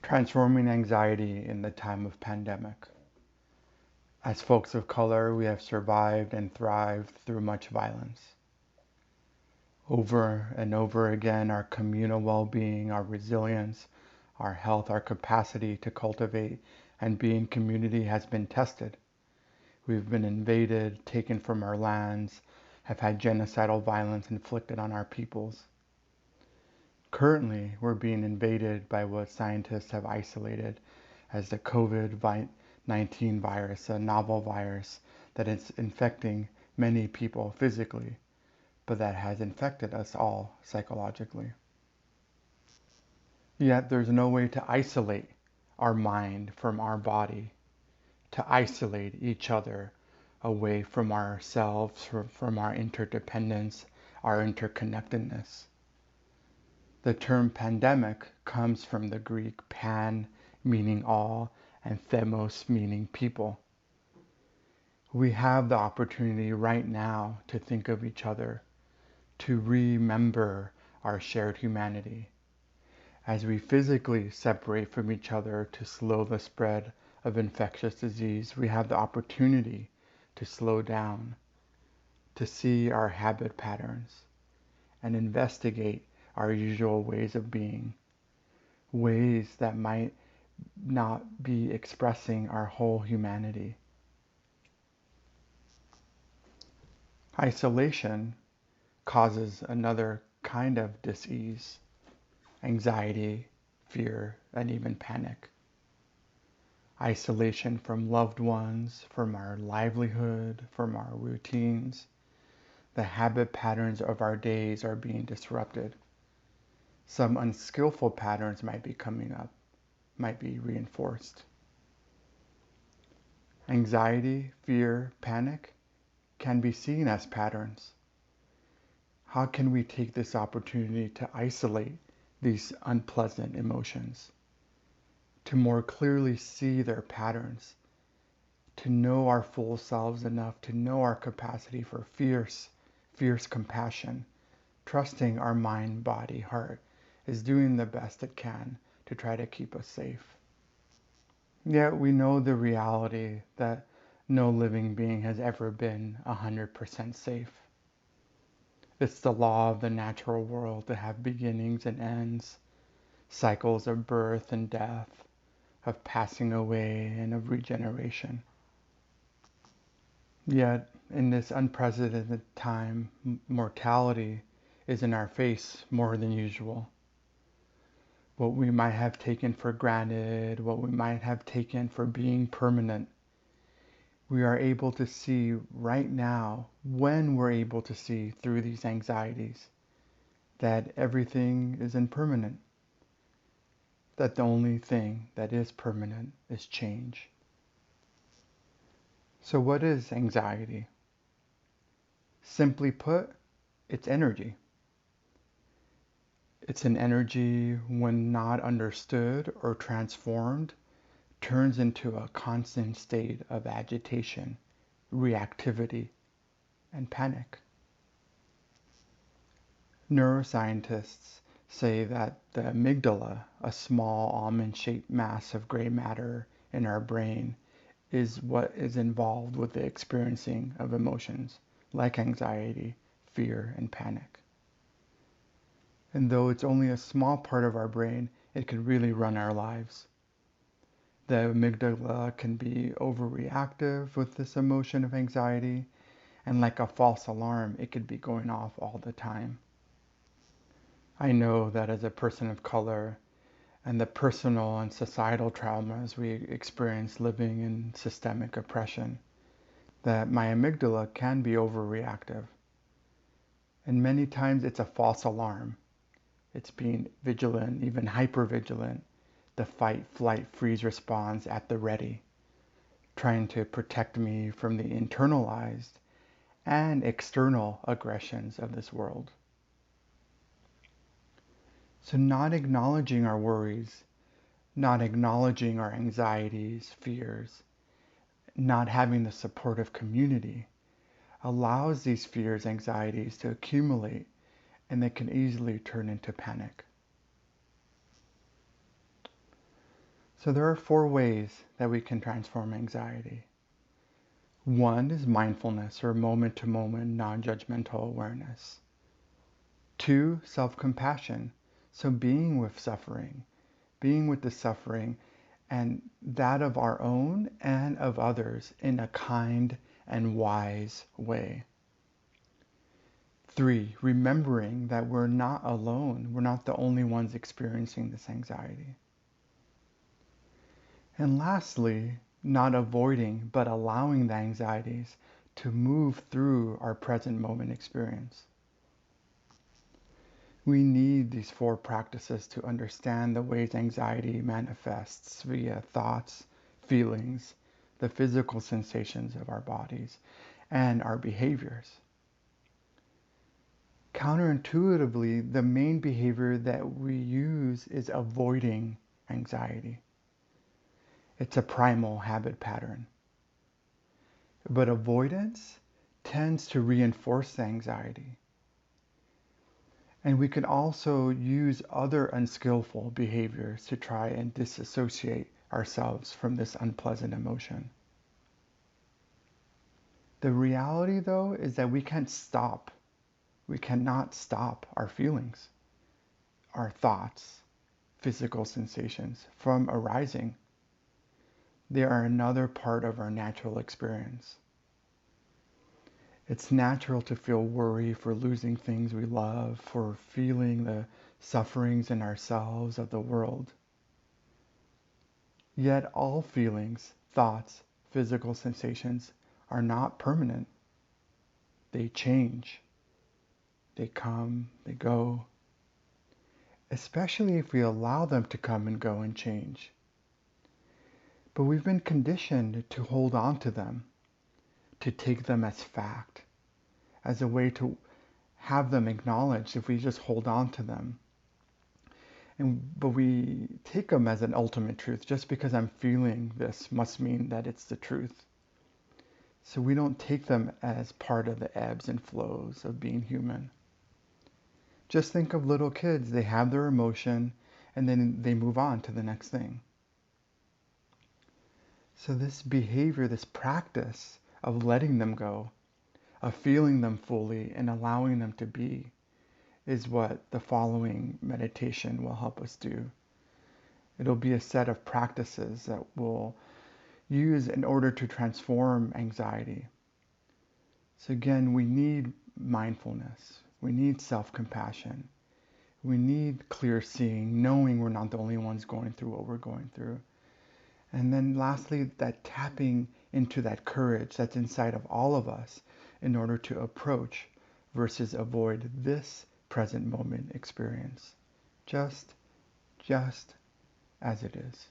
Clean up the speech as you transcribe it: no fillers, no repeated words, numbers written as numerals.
Transforming anxiety in the time of pandemic. As folks of color, we have survived and thrived through much violence. Over and over again, our communal well-being, our resilience, our health, our capacity to cultivate and be in community has been tested. We've been invaded, taken from our lands, have had genocidal violence inflicted on our peoples. Currently, we're being invaded by what scientists have isolated as the COVID-19 virus, a novel virus that is infecting many people physically, but that has infected us all psychologically. Yet there's no way to isolate our mind from our body, to isolate each other away from ourselves, from our interdependence, our interconnectedness. The term pandemic comes from the Greek pan, meaning all, and themos, meaning people. We have the opportunity right now to think of each other, to remember our shared humanity. As we physically separate from each other to slow the spread of infectious disease, we have the opportunity to slow down, to see our habit patterns, and investigate our usual ways of being, ways that might not be expressing our whole humanity. Isolation causes another kind of dis-ease, anxiety, fear, and even panic. Isolation from loved ones, from our livelihood, from our routines. The habit patterns of our days are being disrupted. Some unskillful patterns might be coming up, might be reinforced. Anxiety, fear, panic can be seen as patterns. How can we take this opportunity to isolate these unpleasant emotions, to more clearly see their patterns, to know our full selves enough to know our capacity for fierce compassion, trusting our mind, body, heart is doing the best it can to try to keep us safe. Yet we know the reality that no living being has ever been 100% safe. It's the law of the natural world to have beginnings and ends, cycles of birth and death, of passing away and of regeneration. Yet, in this unprecedented time, mortality is in our face more than usual. What we might have taken for granted, what we might have taken for being permanent, we are able to see right now, when we're able to see through these anxieties, that everything is impermanent, that the only thing that is permanent is change. So what is anxiety? Simply put, it's energy. It's an energy, when not understood or transformed, turns into a constant state of agitation, reactivity, and panic. Neuroscientists say that the amygdala, a small almond-shaped mass of gray matter in our brain, is what is involved with the experiencing of emotions like anxiety, fear, and panic. And though it's only a small part of our brain, it can really run our lives. The amygdala can be overreactive with this emotion of anxiety, and like a false alarm, it could be going off all the time. I know that as a person of color, and the personal and societal traumas we experience living in systemic oppression, that my amygdala can be overreactive. And many times it's a false alarm. It's being vigilant, even hypervigilant, the fight, flight, freeze response at the ready, trying to protect me from the internalized and external aggressions of this world. So not acknowledging our worries, not acknowledging our anxieties, fears, not having the supportive community allows these fears, anxieties to accumulate, and they can easily turn into panic. So there are 4 ways that we can transform anxiety. One is mindfulness, or moment-to-moment non-judgmental awareness. 2, self-compassion. So being with the suffering and that of our own and of others in a kind and wise way. 3, remembering that we're not alone. We're not the only ones experiencing this anxiety. And lastly, not avoiding, but allowing the anxieties to move through our present moment experience. We need these 4 practices to understand the ways anxiety manifests via thoughts, feelings, the physical sensations of our bodies, and our behaviors. Counterintuitively, the main behavior that we use is avoiding anxiety. It's a primal habit pattern. But avoidance tends to reinforce the anxiety. And we can also use other unskillful behaviors to try and disassociate ourselves from this unpleasant emotion. The reality, though, is that we cannot stop our feelings, our thoughts, physical sensations from arising. They are another part of our natural experience. It's natural to feel worry for losing things we love, for feeling the sufferings in ourselves of the world. Yet all feelings, thoughts, physical sensations are not permanent. They change. They come, they go. Especially if we allow them to come and go and change. But we've been conditioned to hold on to them, to take them as fact, as a way to have them acknowledged if we just hold on to them. But we take them as an ultimate truth. Just because I'm feeling this must mean that it's the truth. So we don't take them as part of the ebbs and flows of being human. Just think of little kids. They have their emotion and then they move on to the next thing. So this behavior, this practice of letting them go, of feeling them fully and allowing them to be, is what the following meditation will help us do. It'll be a set of practices that we'll use in order to transform anxiety. So again, we need mindfulness. We need self-compassion. We need clear seeing, knowing we're not the only ones going through what we're going through. And then lastly, that tapping into that courage that's inside of all of us in order to approach versus avoid this present moment experience. Just as it is.